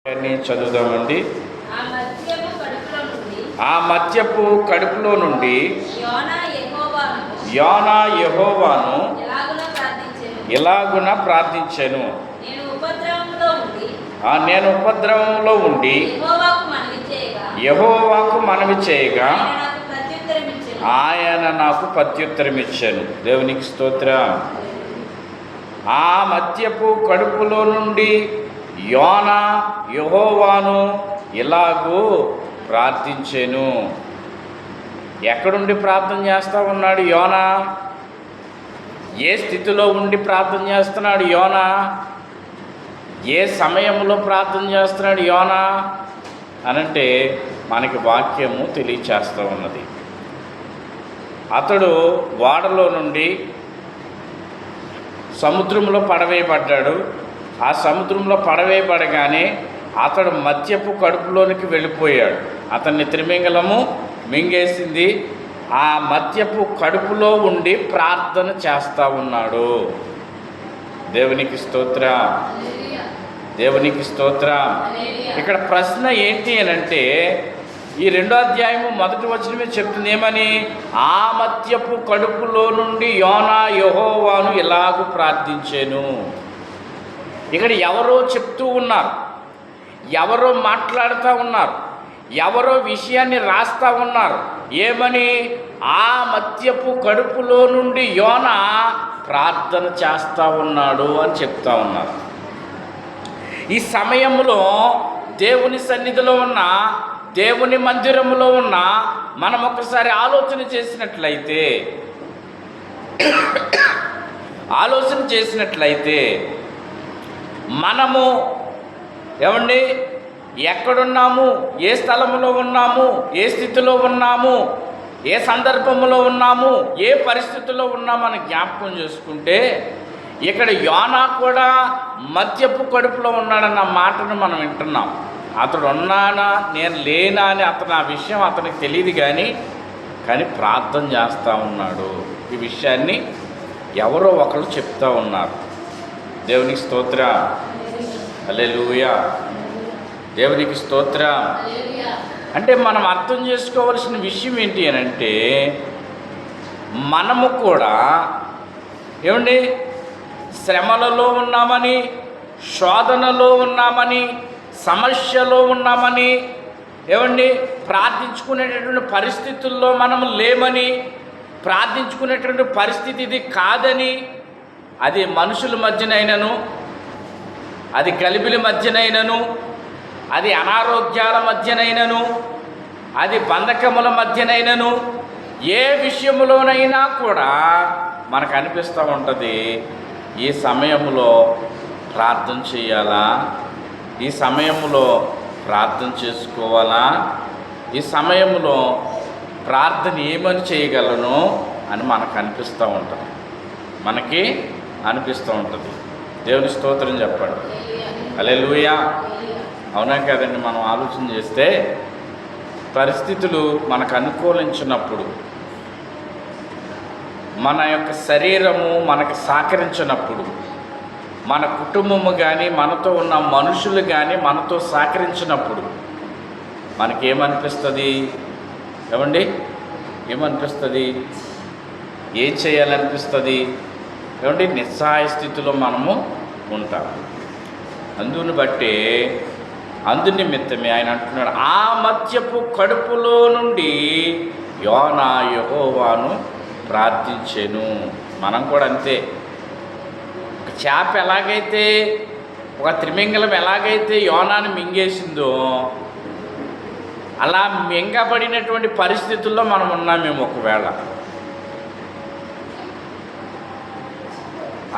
చదువుదామండి. ఆ మత్యపు కడుపులో నుండి యోనా యెహోవాను ఇలాగున ప్రార్థించెను. నేను ఉపద్రవంలో ఉండి యెహోవాకు మనవి చేయగా ఆయన నాకు ప్రత్యుత్తరమిచ్చాను. దేవునికి స్తోత్రం. ఆ మత్యపు కడుపులో నుండి యోనా యెహోవాను ఇలాగూ ప్రార్థించెను. ఎక్కడుండి ప్రార్థన చేస్తూ ఉన్నాడు యోనా? ఏ స్థితిలో ఉండి ప్రార్థన చేస్తున్నాడు యోనా? ఏ సమయంలో ప్రార్థన చేస్తున్నాడు యోనా అనంటే మనకి వాక్యము తెలియచేస్తూ ఉన్నది. అతడు ఓడలో నుండి సముద్రంలో పడవేయబడ్డాడు. ఆ సముద్రంలో పడవేయబడగానే అతడు మత్యపు కడుపులోనికి వెళ్ళిపోయాడు. అతన్ని త్రిమింగలము మింగేసింది. ఆ మత్యపు కడుపులో ఉండి ప్రార్థన చేస్తూ ఉన్నాడు. దేవునికి స్తోత్రం, దేవునికి స్తోత్రం. ఇక్కడ ప్రశ్న ఏంటి అనంటే, ఈ 2వ అధ్యాయము 1వ వచనమే చెప్తుంది ఏమని? ఆ మత్యపు కడుపులో నుండి యోనా యెహోవాను ఇలాగూ ప్రార్థించెను. ఇక్కడ ఎవరో చెప్తూ ఉన్నారు, ఎవరో మాట్లాడుతూ ఉన్నారు, ఎవరో విషయాన్ని రాస్తూ ఉన్నారు. ఏమని? ఆ మత్యపు కడుపులో నుండి యోనా ప్రార్థన చేస్తూ ఉన్నాడు అని చెప్తా ఉన్నారు. ఈ సమయంలో దేవుని సన్నిధిలో ఉన్న, దేవుని మందిరంలో ఉన్న మనం ఒకసారి ఆలోచన చేసినట్లయితే మనము ఏమండి ఎక్కడున్నాము, ఏ స్థలంలో ఉన్నాము, ఏ స్థితిలో ఉన్నాము, ఏ సందర్భంలో ఉన్నాము, ఏ పరిస్థితుల్లో ఉన్నామని జ్ఞాపకం చేసుకుంటే, ఇక్కడ యోనా కూడా మత్యపు కడుపులో ఉన్నాడన్న మాటను మనం వింటున్నాం. అతడు ఉన్నానా నేను లేనా అని ఆ విషయం అతనికి తెలియదు, కానీ ప్రార్థన చేస్తూ ఉన్నాడు. ఈ విషయాన్ని ఎవరో ఒకరు చెప్తూ ఉన్నారు. దేవునికి స్తోత్రం, హల్లెలూయా, దేవునికి స్తోత్రం. అంటే మనం అర్థం చేసుకోవలసిన విషయం ఏంటి అని అంటే, మనము కూడా ఏమండి శ్రమలలో ఉన్నామని, శోధనలో ఉన్నామని, సమస్యలో ఉన్నామని, ఏమండి ప్రార్థించుకునేటటువంటి పరిస్థితుల్లో మనము లేమని, ప్రార్థించుకునేటువంటి పరిస్థితి ఇది కాదని, అది మనుషుల మధ్యనైనను, అది గలిబిలి మధ్యనైనను, అది అనారోగ్యాల మధ్యనైనను, అది బంధకముల మధ్యనైనను, ఏ విషయంలోనైనా కూడా మనకు అనిపిస్తూ ఉంటుంది, ఈ సమయంలో ప్రార్థన చేయాలా, ఈ సమయంలో ప్రార్థన చేసుకోవాలా, ఈ సమయంలో ప్రార్థన ఏమని చేయగలను అని మనకు అనిపిస్తూ ఉంటుంది. దేవుని స్తోత్రం చెప్పండి. హల్లెలూయా. అవునా కదండి? మనం ఆలోచన చేస్తే పరిస్థితులు మనకు అనుకూలించినప్పుడు, మన యొక్క శరీరము మనకు సహకరించినప్పుడు, మన కుటుంబము కానీ, మనతో ఉన్న మనుషులు కానీ మనతో సహకరించినప్పుడు మనకేమనిపిస్తుంది? ఏమనిపిస్తుంది? ఏం చేయాలనిపిస్తుంది? నిస్సహాయ స్థితిలో మనము ఉంటాం. అందునిమిత్తమే ఆయన అంటున్నాడు, ఆ మత్యపు కడుపులో నుండి యోనా యెహోవాను ప్రార్థించెను. మనం కూడా అంతే. ఒక చేప ఎలాగైతే, ఒక త్రిమింగలం ఎలాగైతే యోనాను మింగేసిందో, అలా మింగబడినటువంటి పరిస్థితుల్లో మనం ఉన్నామేమో. ఒకవేళ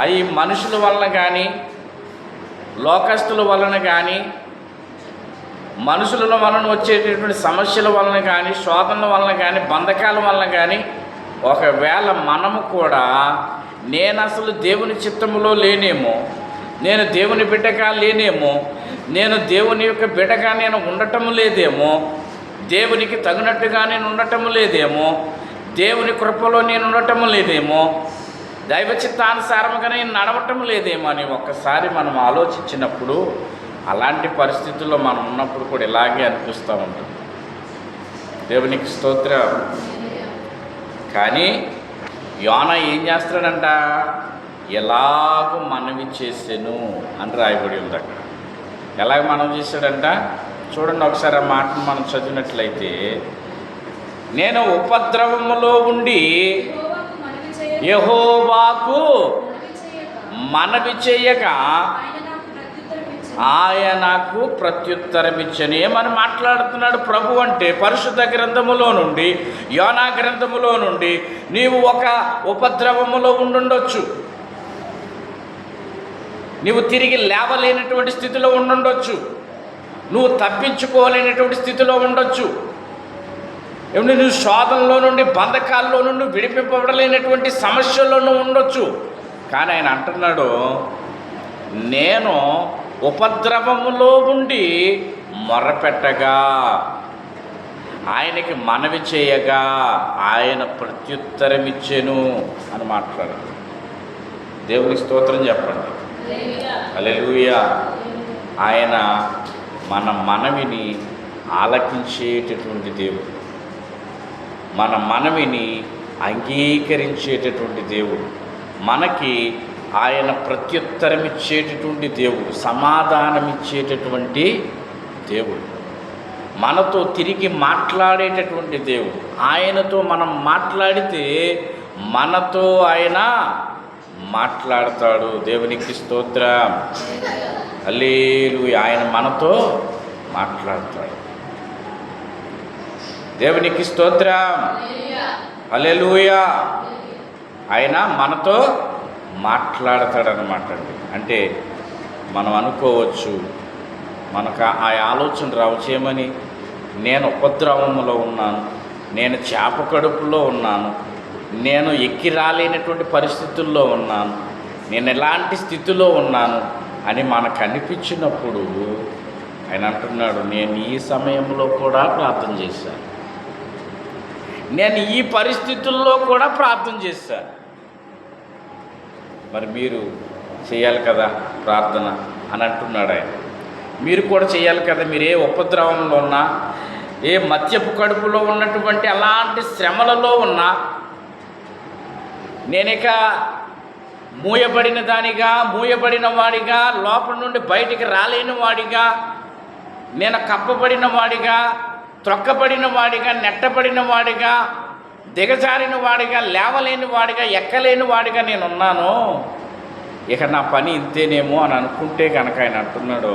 అవి మనుషుల వలన కానీ, లోకస్తుల వలన కానీ, మనుషుల వలన వచ్చేటటువంటి సమస్యల వలన కానీ, శోధనల వలన కానీ, బంధకాల వలన కానీ, ఒకవేళ మనము కూడా నేను అసలు దేవుని చిత్తములో లేనేమో, నేను దేవుని బిడ్డగా లేనేమో, నేను దేవుని యొక్క బిడ్డగా నేను ఉండటం లేదేమో, దేవునికి తగినట్టుగా నేను ఉండటం లేదేమో, దేవుని కృపలో నేను ఉండటం లేదేమో, దైవ చిత్తానుసారముగా నేను నడవటం లేదేమో అని ఒక్కసారి మనం ఆలోచించినప్పుడు అలాంటి పరిస్థితుల్లో మనం ఉన్నప్పుడు కూడా ఇలాగే అనిపిస్తూ ఉంటుంది. దేవునికి స్తోత్రం. కానీ యోనా ఏం చేస్తాడంట? ఎలాగో మనవి చేసాను అని రాయబడి ఉంది అక్కడ. ఎలాగ మనవి చేశాడంట? చూడండి ఒకసారి ఆ మాటను మనం చదివినట్లయితే, నేను ఉపద్రవములో ఉండి యెహోవాకు మనవి చేయగా ఆయన నాకు ప్రత్యుత్తరం ఇచ్చను. ఏమని మాట్లాడుతున్నాడు ప్రభు అంటే, పరిశుద్ధ గ్రంథములో నుండి, యోనా గ్రంథములో నుండి, నీవు ఒక ఉపద్రవములో ఉండుండొచ్చు, నువ్వు తిరిగి లేవలేనటువంటి స్థితిలో ఉండుండొచ్చు, నువ్వు తప్పించుకోలేనటువంటి స్థితిలో ఉండొచ్చు, ఏమంటే నువ్వు శోధనలో నుండి, బంధకాల్లో నుండి విడిపింపబడలేనటువంటి సమస్యల్లో నువ్వు ఉండొచ్చు. కానీ ఆయన అంటున్నాడు, నేను ఉపద్రవములో ఉండి మొరపెట్టగా, ఆయనకి మనవి చేయగా ఆయన ప్రత్యుత్తరం ఇచ్చెను అని మాట్లాడారు. దేవునికి స్తోత్రం చెప్పండి. హల్లెలూయా. ఆయన మన మనవిని ఆలకించేటటువంటి దేవుడు, మన మనవిని అంగీకరించేటటువంటి దేవుడు, మనకి ఆయన ప్రత్యుత్తరం ఇచ్చేటటువంటి దేవుడు, సమాధానం ఇచ్చేటటువంటి దేవుడు, మనతో తిరిగి మాట్లాడేటటువంటి దేవుడు. ఆయనతో మనం మాట్లాడితే మనతో ఆయన మాట్లాడతాడు. దేవునికి స్తోత్రం. హల్లెలూయా. ఆయన మనతో మాట్లాడతాడు. దేవునికి స్తోత్రం. హల్లెలూయా. ఆయన మనతో మాట్లాడతాడనమాట అండి. అంటే మనం అనుకోవచ్చు, మనకు ఆ ఆలోచన రావచ్చు, ఏమని, నేను ఉపద్రవములో ఉన్నాను, నేను చేప కడుపులో ఉన్నాను, నేను ఎక్కి రాలేనటువంటి పరిస్థితుల్లో ఉన్నాను, నేను ఎలాంటి స్థితిలో ఉన్నాను అని మనకు అనిపించినప్పుడు ఆయన అంటున్నాడు, నేను ఈ సమయంలో కూడా ప్రార్థన చేశాను, నేను ఈ పరిస్థితుల్లో కూడా ప్రార్థన చేశాను. మరి మీరు చేయాలి కదా ప్రార్థన అని అంటున్నాడు ఆయన. మీరు కూడా చేయాలి కదా. మీరు ఏ ఉపద్రవంలో ఉన్నా, ఏ మద్యపు కడుపులో ఉన్నటువంటి అలాంటి శ్రమలలో ఉన్నా, నేనిక మూయబడిన దానిగా, మూయబడిన వాడిగా, లోపల నుండి బయటికి రాలేని వాడిగా, నేను కప్పబడిన వాడిగా, త్రొక్కబడిన వాడిగా, నెట్టబడిన వాడిగా, దిగజారిన వాడిగా, లేవలేని వాడిగా, ఎక్కలేని వాడిగా నేనున్నాను, ఇక నా పని ఇంతేనేమో అని అనుకుంటే కనుక ఆయన అంటున్నాడు,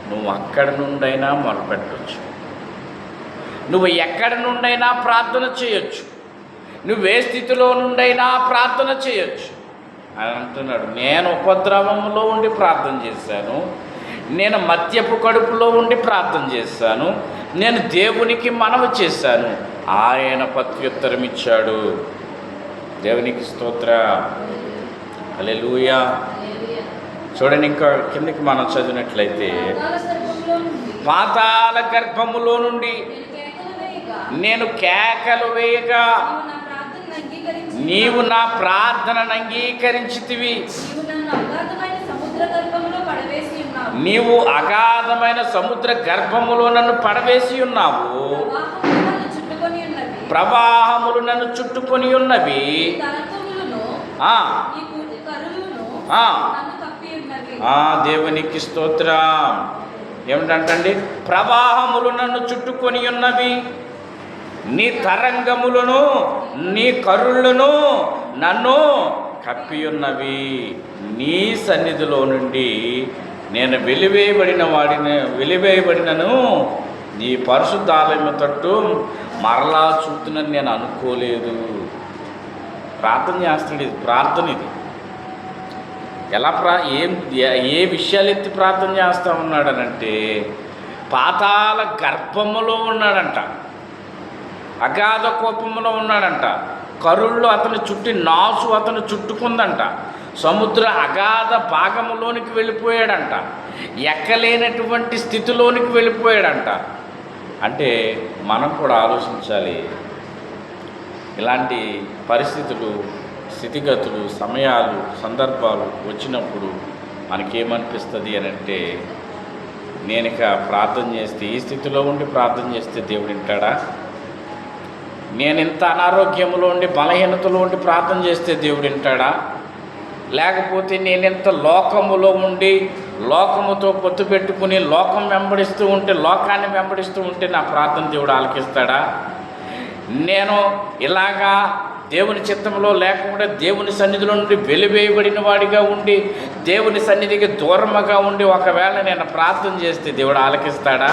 నువ్వు అక్కడి నుండైనా మొదలుపెట్టవచ్చు, నువ్వు ఎక్కడి నుండైనా ప్రార్థన చేయొచ్చు, నువ్వే స్థితిలో నుండైనా ప్రార్థన చేయొచ్చు అని అంటున్నాడు. నేను ఉపద్రవములో ఉండి ప్రార్థన చేశాను, నేను మద్యపు కడుపులో ఉండి ప్రార్థన చేశాను, నేను దేవునికి మనవి చేశాను, ఆయన ప్రత్యుత్తరం ఇచ్చాడు. దేవునికి స్తోత్రం. హల్లెలూయా. చూడండి, ఇంకా కిందకి మనం చదివినట్లయితే, పాతాళ గర్భములో నుండి నేను కేకలు వేయగా నీవు నా ప్రార్థనను అంగీకరించితివి, నీవు అగాధమైన సముద్ర గర్భములో నన్ను పడవేసి ఉన్నావు, ప్రవాహములు నన్ను చుట్టుకొని ఉన్నవి, దేవునికి స్తోత్రం. ఏమిటంటండి? ప్రవాహములు నన్ను చుట్టుకొని ఉన్నవి, నీ తరంగములను, నీ కరుళ్ళను నన్ను కప్పి ఉన్నవి. నీ సన్నిధిలో నుండి నేను వెలివేయబడినను నీ పరిశుద్ధాలయం తట్టు మరలా చూపునని నేను అనుకోలేదు. ప్రార్థన చేస్తాడు. ఇది ప్రార్థన. ఇది ఎలా ఏ విషయాలు ఎత్తి ప్రార్థన చేస్తూ ఉన్నాడనంటే, పాతాళ గర్భములో ఉన్నాడంట, అగాధ కోపములో ఉన్నాడంట, కరుళ్ళు అతని చుట్టి నాసు అతను చుట్టుకుందంట, సముద్ర అగాధ భాగములోనికి వెళ్ళిపోయాడంట, ఎక్కలేనటువంటి స్థితిలోనికి వెళ్ళిపోయాడంట. అంటే మనం కూడా ఆలోచించాలి, ఇలాంటి పరిస్థితులు, స్థితిగతులు, సమయాలు, సందర్భాలు వచ్చినప్పుడు మనకేమనిపిస్తుంది అని అంటే, నేను ఇక ప్రార్థన చేస్తే, ఈ స్థితిలో ఉండి ప్రార్థన చేస్తే దేవుడు వింటాడా? నేను ఇంత అనారోగ్యంలో ఉండి, బలహీనతలో ఉండి ప్రార్థన చేస్తే దేవుడు వింటాడా? లేకపోతే నేను ఇంత లోకములో ఉండి, లోకముతో పొత్తు పెట్టుకుని లోకం వెంబడిస్తూ ఉంటే, లోకాన్ని వెంబడిస్తూ ఉంటే నా ప్రార్థన దేవుడు ఆలకిస్తాడా? నేను ఇలాగా దేవుని చిత్తంలో లేకుండా దేవుని సన్నిధిలో నుండి వెలివేయబడిన వాడిగా ఉండి, దేవుని సన్నిధికి దూరముగా ఉండి ఒకవేళ నేను ప్రార్థన చేస్తే దేవుడు ఆలకిస్తాడా?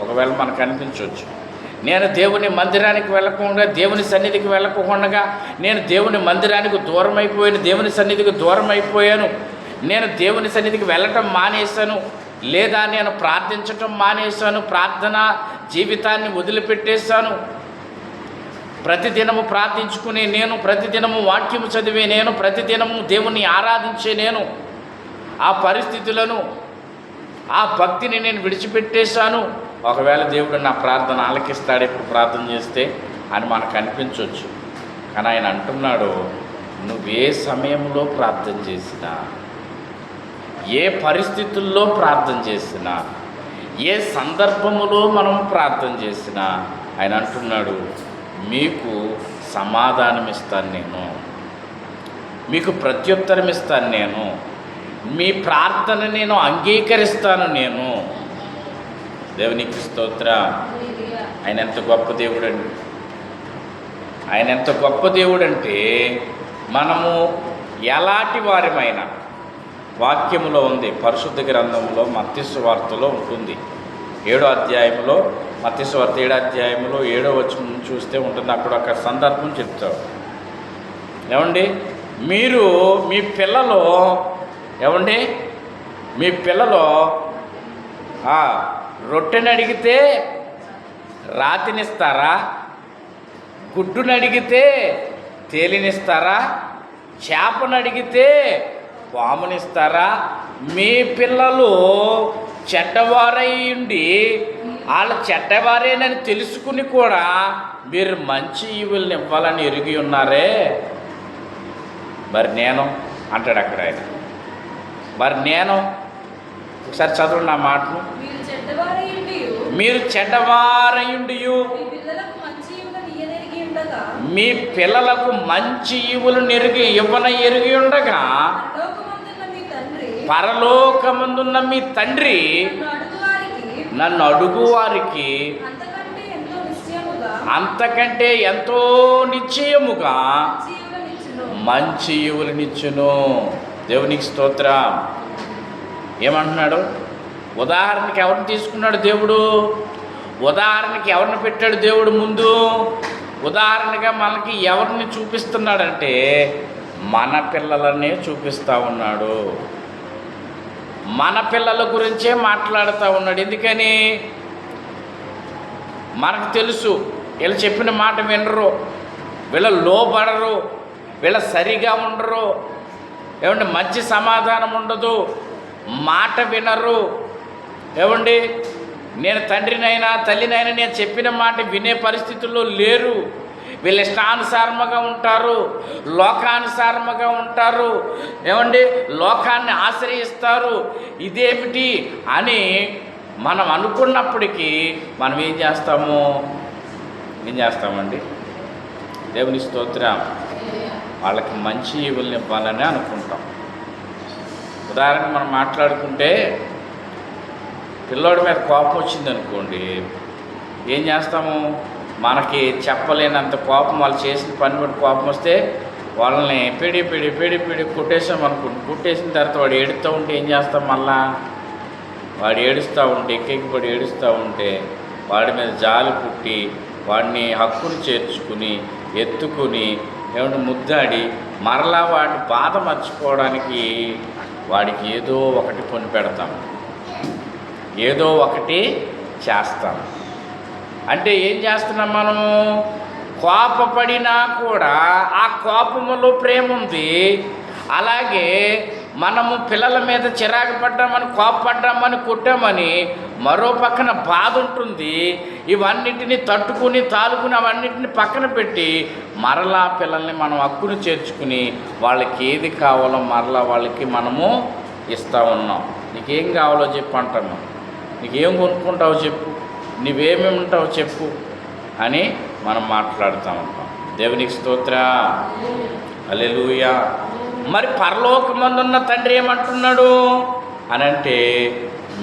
ఒకవేళ మనకు అనిపించవచ్చు, నేను దేవుని మందిరానికి వెళ్ళకుండా, దేవుని సన్నిధికి వెళ్ళకుండా నేను దేవుని మందిరానికి దూరం అయిపోయాను, దేవుని సన్నిధికి దూరం అయిపోయాను, నేను దేవుని సన్నిధికి వెళ్ళటం మానేశాను, లేదా నేను ప్రార్థించటం మానేశాను, ప్రార్థన జీవితాన్ని వదిలిపెట్టేశాను, ప్రతిదినము ప్రార్థించుకునే నేను, ప్రతిదినము వాక్యము చదివే నేను, ప్రతిదినము దేవుణ్ణి ఆరాధించే నేను ఆ పరిస్థితులను, ఆ భక్తిని నేను విడిచిపెట్టేశాను. ఒకవేళ దేవుడు నా ప్రార్థన ఆలకిస్తాడు ఇప్పుడు ప్రార్థన చేస్తే అని మనకు అనిపించవచ్చు. కానీ ఆయన అంటున్నాడు, నువ్వే సమయంలో ప్రార్థన చేసినా, ఏ పరిస్థితుల్లో ప్రార్థన చేసినా, ఏ సందర్భములో మనం ప్రార్థన చేసినా ఆయన అంటున్నాడు, మీకు సమాధానం ఇస్తాను నేను, మీకు ప్రత్యుత్తరం ఇస్తాను నేను, మీ ప్రార్థన నేను అంగీకరిస్తాను నేను. దేవునికి స్తోత్రం. ఆయన ఎంత గొప్ప దేవుడు అండి! ఆయన ఎంత గొప్ప దేవుడు అంటే, మనము ఎలాంటి వారిమైనా వాక్యములో ఉంది, పరిశుద్ధ గ్రంథంలో మత్తయి సువార్తలో ఉంటుంది, 7వ అధ్యాయంలో, మత్తయి సువార్త 7వ అధ్యాయంలో 7వ వచనం చూస్తే ఉంటుంది. అక్కడ ఒక సందర్భం చెప్తాడు. ఏమండి, మీరు మీ పిల్లలు, ఏమండి, మీ పిల్లలు రొట్టెని అడిగితే రాతినిస్తారా? గుడ్డుని అడిగితే తేలినిస్తారా? చేపను అడిగితే పామునిస్తారా? మీ పిల్లలు చెడ్డవారై ఉండి, వాళ్ళ చెడ్డవారేనని తెలుసుకుని కూడా మీరు మంచి ఈవుల్ని ఇవ్వాలని ఎరిగి ఉన్నారే, మరి నేను అంటాడు అక్కడ ఆయన. మరి నేను, ఒకసారి చదవండి ఆ మాటను. మీరు చెడ్డవారయుండి మీ పిల్లలకు మంచి ఈవులు ఎరిగి ఉండగా పరలోకమందున్న మీ తండ్రి నన్ను అడుగు వారికి అంతకంటే ఎంతో నిశ్చయముగా మంచి ఈవులనిచ్చును. దేవునికి స్తోత్రం. ఏమంటున్నాడు? ఉదాహరణకి ఎవరిని తీసుకున్నాడు దేవుడు? ఉదాహరణకి ఎవరిని పెట్టాడు దేవుడు ముందు? ఉదాహరణగా మనకి ఎవరిని చూపిస్తున్నాడంటే మన పిల్లలనే చూపిస్తూ ఉన్నాడు. మన పిల్లల గురించే మాట్లాడుతూ ఉన్నాడు. ఎందుకని? మనకు తెలుసు, వీళ్ళు చెప్పిన మాట వినరు, వీళ్ళ లోబడరు, వీళ్ళ సరిగా ఉండరు, ఏమంటే మంచి సమాధానం ఉండదు, మాట వినరు. ఏమండి, నేను తండ్రినైనా తల్లినైనా నేను చెప్పిన మాట వినే పరిస్థితుల్లో లేరు. వీళ్ళు ఇష్టానుసారముగా ఉంటారు, లోకానుసారముగా ఉంటారు. ఏమండి, లోకాన్ని ఆశ్రయిస్తారు. ఇదేమిటి అని మనం అనుకున్నప్పటికీ మనం ఏం చేస్తామండి? దేవుని స్తోత్రం. వాళ్ళకి మంచి ఈవుల్ని ఇవ్వాలని అనుకుంటాం. ఉదాహరణకు మనం మాట్లాడుకుంటే, పిల్లోడి మీద కోపం వచ్చింది అనుకోండి, ఏం చేస్తాము? మనకి చెప్పలేనంత కోపం, వాళ్ళు చేసిన పని బట్టి కోపం వస్తే వాళ్ళని పిడి కొట్టేసాం అనుకోండి. కొట్టేసిన తర్వాత వాడు ఏడుస్తూ ఉంటే ఏం చేస్తాం? మళ్ళా వాడు ఏడుస్తూ ఉంటే, ఎక్కెక్కిపడి ఏడుస్తూ ఉంటే వాడి మీద జాలి పుట్టి వాడిని హక్కును చేర్చుకుని ఎత్తుకుని ఏమంటే ముద్దాడి మరలా వాడి బాధ మర్చిపోవడానికి వాడికి ఏదో ఒకటి కొని పెడతాం, ఏదో ఒకటి చేస్తాం. అంటే ఏం చేస్తున్నాం మనము? కోపపడినా కూడా ఆ కోపములో ప్రేమ ఉంది. అలాగే మనము పిల్లల మీద చిరాకు పడ్డామని, కోపపడ్డామని, కొట్టామని మరో పక్కన బాధ ఉంటుంది. ఇవన్నిటిని తట్టుకుని తాలుకుని అవన్నిటిని పక్కన పెట్టి మరలా పిల్లల్ని మనం హక్కును చేర్చుకుని వాళ్ళకి ఏది కావాలో మరలా వాళ్ళకి మనము ఇస్తూ ఉన్నాం. నీకు నీకేం కావాలో చెప్పు అంటాను, నీకేం కొనుక్కుంటావో చెప్పు, నువ్వేమేమి ఉంటావో చెప్పు అని మనం మాట్లాడుతూ ఉంటాం. దేవునికి స్తోత్ర, హల్లెలూయా. మరి పరలోకమందున్న తండ్రి ఏమంటున్నాడు అని అంటే,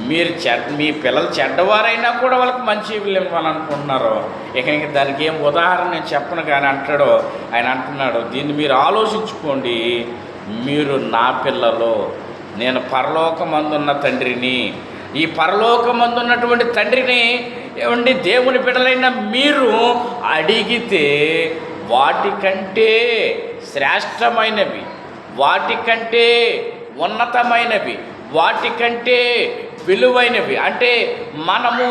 మీరు మీ పిల్లలు చెడ్డవారైనా కూడా వాళ్ళకి మంచి ఇవ్వాలనుకుంటున్నారు. ఇక దానికి ఏం ఉదాహరణ నేను చెప్పను కానీ అంటాడో ఆయన అంటున్నాడు, దీన్ని మీరు ఆలోచించుకోండి, మీరు నా పిల్లలు, నేను పరలోకమందున్న తండ్రిని. ఈ పరలోకమందున్నటువంటి తండ్రిని ఏమండి దేవుని బిడ్డలైన మీరు అడిగితే వాటికంటే శ్రేష్టమైనవి, వాటికంటే ఉన్నతమైనవి, వాటికంటే విలువైనవి, అంటే మనము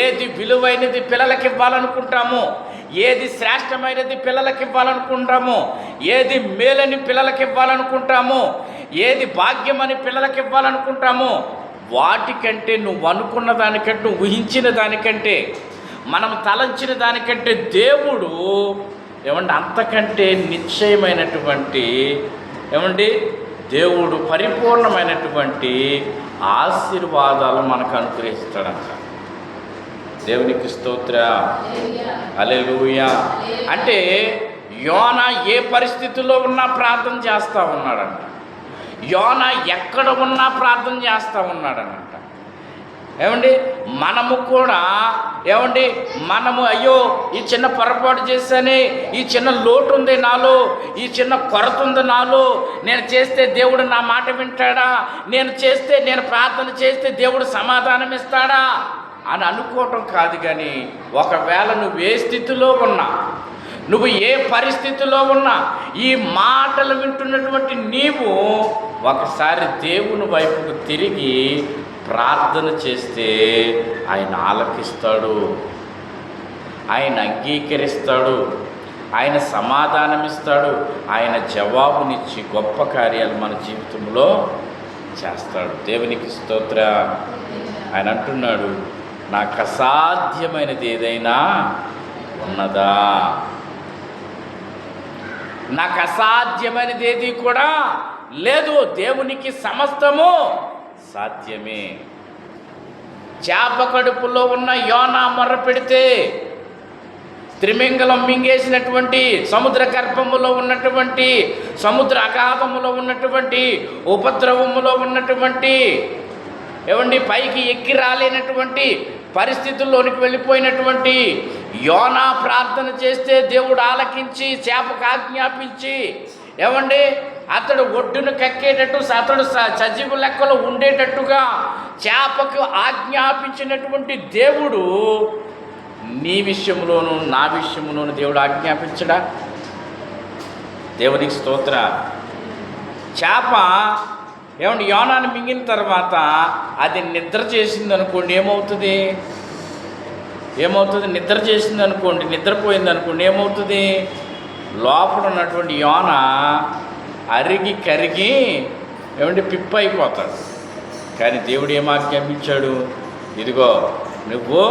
ఏది విలువైనది పిల్లలకి ఇవ్వాలనుకుంటామో, ఏది శ్రేష్టమైనది పిల్లలకి ఇవ్వాలనుకుంటామో, ఏది మేలని పిల్లలకి ఇవ్వాలనుకుంటామో, ఏది భాగ్యమని పిల్లలకి ఇవ్వాలనుకుంటామో, వాటికంటే నువ్వు అనుకున్న దానికంటే, నువ్వు ఊహించిన దానికంటే, మనం తలంచిన దానికంటే దేవుడు ఏమండి అంతకంటే నిశ్చయమైనటువంటి దేవుడు పరిపూర్ణమైనటువంటి ఆశీర్వాదాలు మనకు అనుగ్రహిస్తాడంట. దేవునికి స్తోత్ర, హల్లెలూయా. అంటే యోనా ఏ పరిస్థితుల్లో ఉన్నా ప్రార్థన చేస్తూ ఉన్నాడంట. యోనా ఎక్కడ ఉన్నా ప్రార్థన చేస్తూ ఉన్నాడనంట. మనము కూడా మనము అయ్యో ఈ చిన్న పొరపాటు చేశానే, ఈ చిన్న లోటు ఉంది నాలో, ఈ చిన్న కొరత ఉంది నాలో, నేను చేస్తే దేవుడు నా మాట వింటాడా, నేను ప్రార్థన చేస్తే దేవుడు సమాధానం ఇస్తాడా అని అనుకోవటం కాదు. కానీ ఒకవేళ నువ్వు ఏ స్థితిలో ఉన్నా, నువ్వు ఏ పరిస్థితిలో ఉన్నా, ఈ మాటలు వింటున్నటువంటి నీవు ఒకసారి దేవుని వైపుకు తిరిగి ప్రార్థన చేస్తే ఆయన ఆలకిస్తాడు, ఆయన అంగీకరిస్తాడు, ఆయన సమాధానమిస్తాడు, ఆయన జవాబునిచ్చి గొప్ప కార్యాలు మన జీవితంలో చేస్తాడు. దేవునికి స్తోత్ర. ఆయన అంటున్నాడు, నాకు అసాధ్యమైనది ఏదైనా ఉన్నదా? నాకు అసాధ్యమైనది ఏది కూడా లేదు, దేవునికి సమస్తము సాధ్యమే. చేప కడుపులో ఉన్న యోనా మొర్ర పెడితే, త్రిమింగలం మింగేసినటువంటి సముద్ర గర్భములో ఉన్నటువంటి, సముద్ర అగాధములో ఉన్నటువంటి, ఉపద్రవములో ఉన్నటువంటి పైకి ఎక్కి రాలేనటువంటి పరిస్థితుల్లోనికి వెళ్ళిపోయినటువంటి యోనా ప్రార్థన చేస్తే దేవుడు ఆలకించి చేపకు ఆజ్ఞాపించి అతడు ఒడ్డును కక్కేటట్టు, అతడు సజీవ లెక్కలో ఉండేటట్టుగా చేపకు ఆజ్ఞాపించినటువంటి దేవుడు నీ విషయంలోనూ నా విషయంలోనూ దేవుడు ఆజ్ఞాపించడా? దేవునికి స్తోత్ర. చేప యోనాను మింగిన తర్వాత అది నిద్ర చేసింది అనుకోండి, ఏమవుతుంది? నిద్ర చేసింది అనుకోండి, నిద్రపోయింది అనుకోండి, ఏమవుతుంది? లోపల ఉన్నటువంటి యోన అరిగి కరిగి పిప్ప అయిపోతాడు. కానీ దేవుడు ఏం ఆజ్ఞాపించాడు? ఇదిగో నువ్వు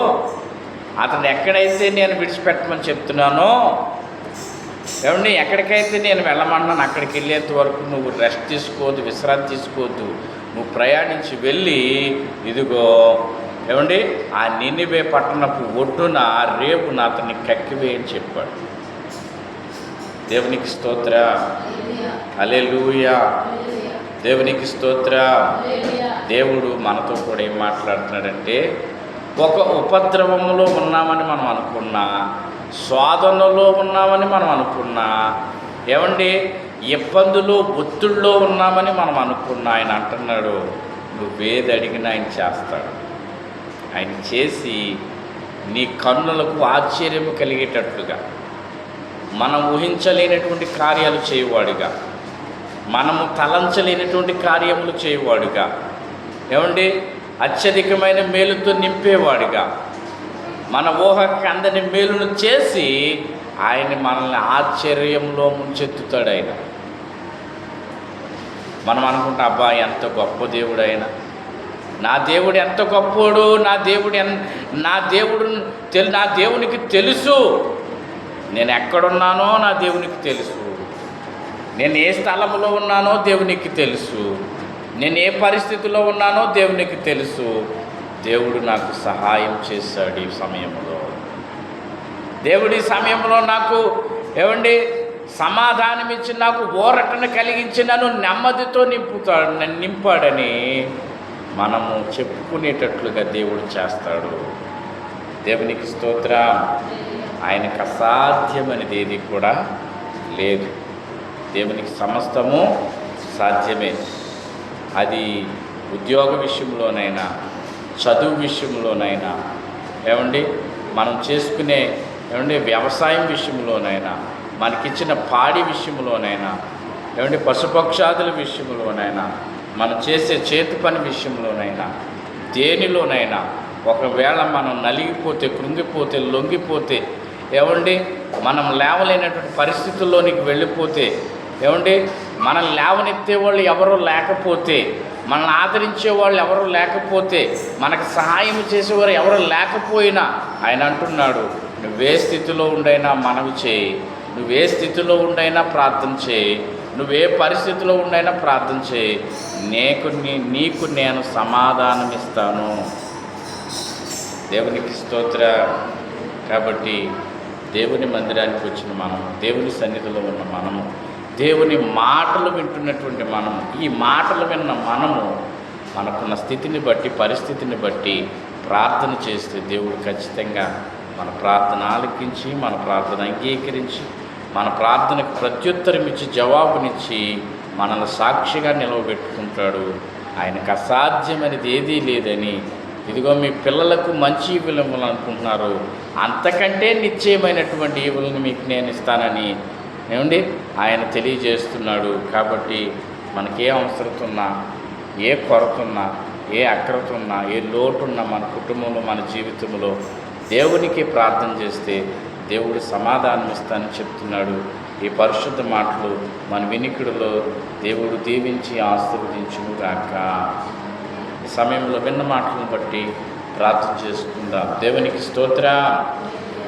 అతను ఎక్కడైతే నేను విడిచిపెట్టమని చెప్తున్నానో, ఎక్కడికైతే నేను వెళ్ళమన్నాను అక్కడికి వెళ్ళేంత వరకు నువ్వు రెస్ట్ తీసుకోవద్దు, విశ్రాంతి తీసుకోవద్దు, నువ్వు ప్రయాణించి వెళ్ళి ఇదిగో ఆ నినివే పట్టణపు ఒడ్డున రేపున అతన్ని కక్కివేయని చెప్పాడు. దేవునికి స్తోత్ర, హల్లెలూయా. దేవునికి స్తోత్ర. దేవుడు మనతో కూడా ఏం మాట్లాడుతున్నాడంటే, ఒక ఉపద్రవములో ఉన్నామని మనం అనుకున్నా, శోధనలో ఉన్నామని మనం అనుకున్నా, ఇబ్బందులు ఒత్తిడిలో ఉన్నామని మనం అనుకున్నా, ఆయన అంటున్నాడు నువ్వేది అడిగినా ఆయన చేస్తాడు. ఆయన చేసి నీ కన్నులకు ఆశ్చర్యము కలిగేటట్లుగా, మనం ఊహించలేనటువంటి కార్యాలు చేయవాడుగా, మనము తలంచలేనటువంటి కార్యములు చేయవాడుగా, అత్యధికమైన మేలుతో నింపేవాడుగా, మన ఊహకి అందని మేలును చేసి ఆయన మనల్ని ఆశ్చర్యంలో ముంచెత్తుతాడు. ఆయన మనం అనుకుంటాం, అబ్బా ఎంత గొప్ప దేవుడు ఆయన, నా దేవుడు ఎంత గొప్పోడు, నా దేవునికి తెలుసు, నేను ఎక్కడున్నానో నా దేవునికి తెలుసు, నేను ఏ స్థలంలో ఉన్నానో దేవునికి తెలుసు, నేను ఏ పరిస్థితిలో ఉన్నానో దేవునికి తెలుసు. దేవుడు నాకు సహాయం చేశాడు ఈ సమయంలో. దేవుడి సమయంలో నాకు సమాధానం ఇచ్చి నాకు ఊరటను కలిగించి నన్ను నెమ్మదితో నింపాడని మనము చెప్పుకునేటట్లుగా దేవుడు చేస్తాడు. దేవునికి స్తోత్రం. ఆయనకు అసాధ్యమనేది ఏది కూడా లేదు. దేవునికి సమస్తము సాధ్యమే. అది ఉద్యోగ విషయంలోనైనా, చదువు విషయంలోనైనా, మనం చేసుకునే వ్యవసాయం విషయంలోనైనా, మనకిచ్చిన పాడి విషయంలోనైనా, పశుపక్షాదుల విషయంలోనైనా, మనం చేసే చేతి పని విషయంలోనైనా, దేనిలోనైనా ఒకవేళ మనం నలిగిపోతే, కృంగిపోతే, లొంగిపోతే, మనం లేవలేనటువంటి పరిస్థితుల్లోనికి వెళ్ళిపోతే, మనం లేవనెత్తే వాళ్ళు ఎవరో లేకపోతే, మనల్ని ఆదరించే వాళ్ళు ఎవరో లేకపోతే, మనకు సహాయం చేసేవారు ఎవరో లేకపోయినా ఆయన అంటున్నాడు, నువ్వే స్థితిలో ఉండైనా మనవి చేయి, నువ్వే స్థితిలో ఉండైనా ప్రార్థన చేయి, నువ్వే పరిస్థితిలో ఉండైనా ప్రార్థన చేయి, నీకు నేను సమాధానం ఇస్తాను. దేవునికి స్తోత్రం. కాబట్టి దేవుని మందిరానికి వచ్చిన మనము, దేవుని సన్నిధిలో ఉన్న మనము, దేవుని మాటలు వింటున్నటువంటి మనము, ఈ మాటలు విన్న మనము మనకున్న స్థితిని బట్టి, పరిస్థితిని బట్టి ప్రార్థన చేస్తే దేవుడు ఖచ్చితంగా మన ప్రార్థన ఆలకించి, మన ప్రార్థన అంగీకరించి, మన ప్రార్థనకు ప్రత్యుత్తరం ఇచ్చి, జవాబునిచ్చి మనల్ని సాక్షిగా నిలవబెట్టుకుంటాడు. ఆయనకు అసాధ్యమనేది ఏదీ లేదని, ఇదిగో మీ పిల్లలకు మంచి ఈవులు ఇవ్వాలనుకుంటున్నారు, అంతకంటే నిశ్చయమైనటువంటి ఈవులను మీకు నేను ఇస్తానని ఆయన తెలియజేస్తున్నాడు. కాబట్టి మనకి ఏ అవసరత ఉన్నా, ఏ కొరత ఉన్నా, ఏ అక్రత ఉన్నా, ఏ లోటున్నా మన కుటుంబంలో, మన జీవితంలో దేవునికి ప్రార్థన చేస్తే దేవుడు సమాధానం ఇస్తానని చెప్తున్నాడు. ఈ పరిశుద్ధ మాటలు మన వినికిడిలో దేవుడు దీవించి ఆశీర్వదించును గాక. ఈ సమయంలో విన్న మాటలను బట్టి ప్రార్థన చేసుకుందాం. దేవునికి స్తోత్రం.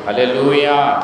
హల్లెలూయా.